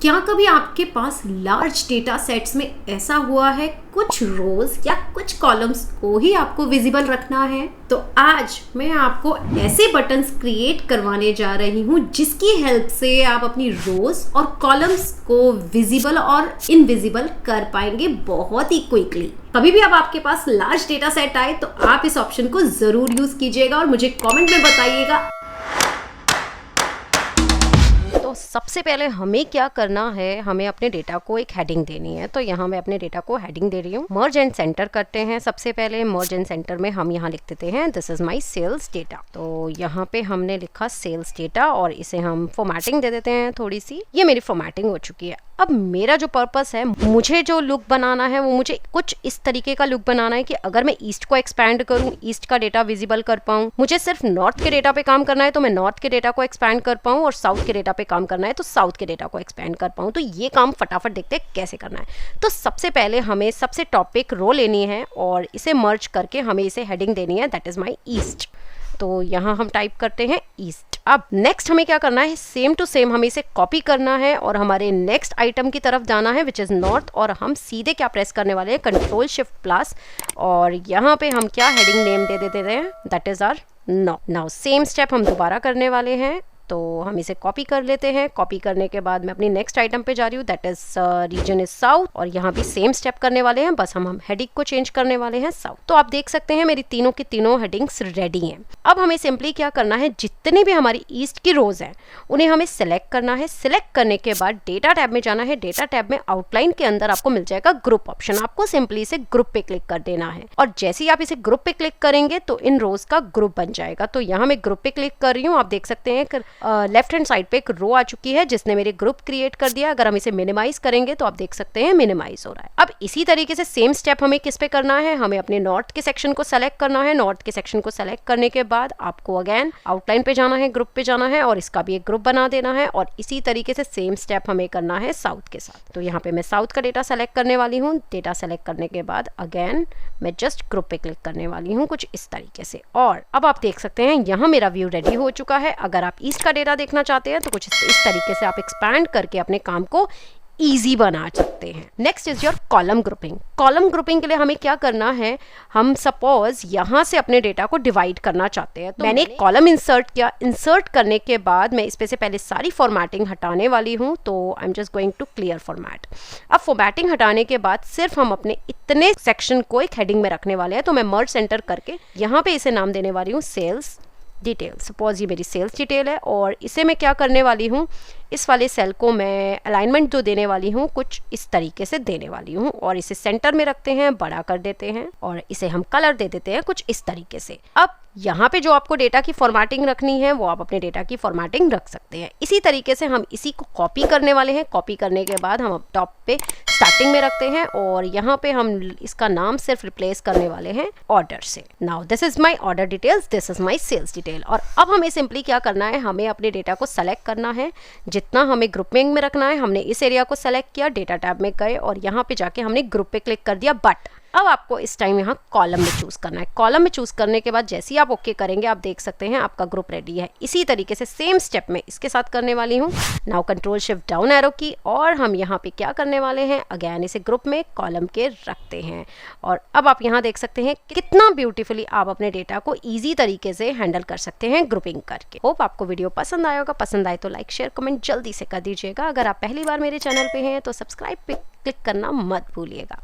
क्या कभी आपके पास लार्ज डेटा सेट्स में ऐसा हुआ है कुछ रोज या कुछ कॉलम्स को ही आपको विजिबल रखना है? तो आज मैं आपको ऐसे बटन्स क्रिएट करवाने जा रही हूँ जिसकी हेल्प से आप अपनी रोज और कॉलम्स को विजिबल और इनविजिबल कर पाएंगे बहुत ही क्विकली। कभी भी अब आपके पास लार्ज डेटा सेट आए तो आप इस ऑप्शन को जरूर यूज कीजिएगा और मुझे कमेंट में बताइएगा। तो सबसे पहले हमें क्या करना है, हमें अपने डेटा को एक हेडिंग देनी है। तो यहाँ मैं अपने डेटा को हेडिंग दे रही हूँ। मर्ज एंड सेंटर करते हैं। सबसे पहले मर्ज एंड सेंटर में हम यहाँ लिख देते हैं this is my sales data. तो यहाँ पे हमने लिखा सेल्स डेटा और इसे हम फॉर्मेटिंग दे देते हैं थोड़ी सी। ये मेरी फॉर्मेटिंग हो चुकी है। अब मेरा जो पर्पस है, मुझे जो लुक बनाना है वो मुझे कुछ इस तरीके का लुक बनाना है कि अगर मैं ईस्ट को एक्सपैंड करूं, ईस्ट का डेटा विजिबल कर पाऊं। मुझे सिर्फ नॉर्थ के डेटा पे काम करना है तो मैं नॉर्थ के डेटा को एक्सपैंड कर पाऊं, और साउथ के डेटा पे काम करना है तो साउथ के डेटा को एक्सपैंड कर पाऊं। तो ये काम फटाफट देखते हैं कैसे करना है। तो सबसे पहले हमें सबसे टॉप पे एक रो लेनी है और इसे मर्ज करके हमें इसे हेडिंग देनी है, दैट इज माई ईस्ट। तो यहाँ हम टाइप करते हैं ईस्ट। अब नेक्स्ट हमें क्या करना है, सेम टू सेम हमें इसे कॉपी करना है और हमारे नेक्स्ट आइटम की तरफ जाना है विच इज़ नॉर्थ। और हम सीधे क्या प्रेस करने वाले हैं, कंट्रोल शिफ्ट प्लस, और यहाँ पे हम क्या हेडिंग नेम दे देते हैं, that is our north. Now same step हम दोबारा करने वाले हैं। तो हम इसे कॉपी कर लेते हैं। कॉपी करने के बाद मैं अपनी नेक्स्ट आइटम पे जा रही हूँ, that is region is south, और यहाँ भी सेम स्टेप करने वाले हैं, बस हम हेडिंग को चेंज करने वाले हैं साउथ। तो आप देख सकते हैं मेरी तीनों की तीनों हेडिंग्स रेडी हैं। अब हमें सिंपली क्या करना है, जितने भी हमारी ईस्ट की रोज हैं उन्हें हमें सिलेक्ट करना है। सिलेक्ट करने के बाद डेटा टैब में जाना है। डेटा टैब में आउटलाइन के अंदर आपको मिल जाएगा ग्रुप ऑप्शन। आपको सिंपली इसे ग्रुप पे क्लिक कर देना है, और जैसे ही आप इसे ग्रुप पे क्लिक करेंगे तो इन रोज का ग्रुप बन जाएगा। तो यहाँ मैं ग्रुप पे क्लिक कर रही हूँ। आप देख सकते हैं लेफ्ट हैंड साइड पे एक रो आ चुकी है जिसने मेरे ग्रुप क्रिएट कर दिया। अगर हम इसे मिनिमाइज करेंगे तो आप देख सकते हैं मिनिमाइज हो रहा है। अब इसी तरीके से सेम स्टेप हमें किस पे करना है, हमें अपने नॉर्थ के सेक्शन को सेलेक्ट करना है। नॉर्थ के सेक्शन को सेलेक्ट करने के बाद आपको अगेन आउटलाइन पे जाना है, ग्रुप पे जाना है और इसका भी एक ग्रुप बना देना है। और इसी तरीके से सेम स्टेप हमें करना है साउथ के साथ। तो यहाँ पे मैं साउथ का डेटा सेलेक्ट करने वाली हूँ। डेटा सेलेक्ट करने के बाद अगेन मैं जस्ट ग्रुप पे क्लिक करने वाली हूँ कुछ इस तरीके से। और अब आप देख सकते हैं यहाँ मेरा व्यू रेडी हो चुका है। अगर आप ईस्ट का डेटा देखना चाहते हैं तो कुछ इस तरीके से आप एक्सपैंड करके अपने काम को इजी बना सकते हैं। Next is your column grouping. Column grouping के लिए हमें क्या करना है, हम सपोज यहाँ से अपने डेटा को डिवाइड करना चाहते हैं। तो मैंने एक कॉलम इंसर्ट किया। इंसर्ट करने के बाद मैं इस पे से पहले सारी फॉर्मेटिंग हटाने वाली हूँ। तो I am just going to clear format. अब फॉर्मेटिंग हटाने के बाद सिर्फ हम अपने इतने सेक्शन को एक हेडिंग में रखने वाले हैं। तो मैं मर्ज सेंटर करके यहाँ पे इसे नाम देने वाली हूँ सेल्स डिटेल। सपोज ये मेरी सेल्स डिटेल है और इसे मैं क्या करने वाली हूँ, इस वाले सेल को मैं अलाइनमेंट जो देने वाली हूँ कुछ इस तरीके से देने वाली हूँ, और इसे सेंटर में रखते हैं, बड़ा कर देते हैं और इसे हम कलर दे देते हैं कुछ इस तरीके से। अब यहाँ पे जो आपको डेटा की फॉर्मेटिंग रखनी है वो आप अपने डेटा की फॉर्मेटिंग रख सकते हैं। इसी तरीके से हम इसी को कॉपी करने वाले हैं। कॉपी करने के बाद हम टॉप पे स्टार्टिंग में रखते हैं और यहाँ पे हम इसका नाम सिर्फ रिप्लेस करने वाले हैं ऑर्डर से। Now this is my order details, this is my sales detail. और अब हमें सिंपली क्या करना है, हमें अपने डेटा को सेलेक्ट करना है। जितना हमें ग्रुपिंग में रखना है, हमने इस एरिया को सेलेक्ट किया, डेटा टैब में गए और यहाँ पे जाके हमने ग्रुप पे क्लिक कर दिया। बट अब आपको इस टाइम यहाँ कॉलम में चूज करना है। कॉलम में चूज करने के बाद जैसे ही आप ओके करेंगे आप देख सकते हैं आपका ग्रुप रेडी है। इसी तरीके से सेम स्टेप में इसके साथ करने वाली हूँ। Now control shift down arrow की, और हम यहाँ पे क्या करने वाले हैं, अगेन इसे ग्रुप में कॉलम के रखते हैं। और अब आप यहाँ देख सकते हैं कितना ब्यूटीफुली आप अपने डेटा को ईजी तरीके से हैंडल कर सकते हैं ग्रुपिंग करके। होप आपको वीडियो पसंद आया होगा। पसंद आए तो लाइक शेयर कमेंट जल्दी से कर दीजिएगा। अगर आप पहली बार मेरे चैनल पे हैं तो सब्सक्राइब पे क्लिक करना मत भूलिएगा।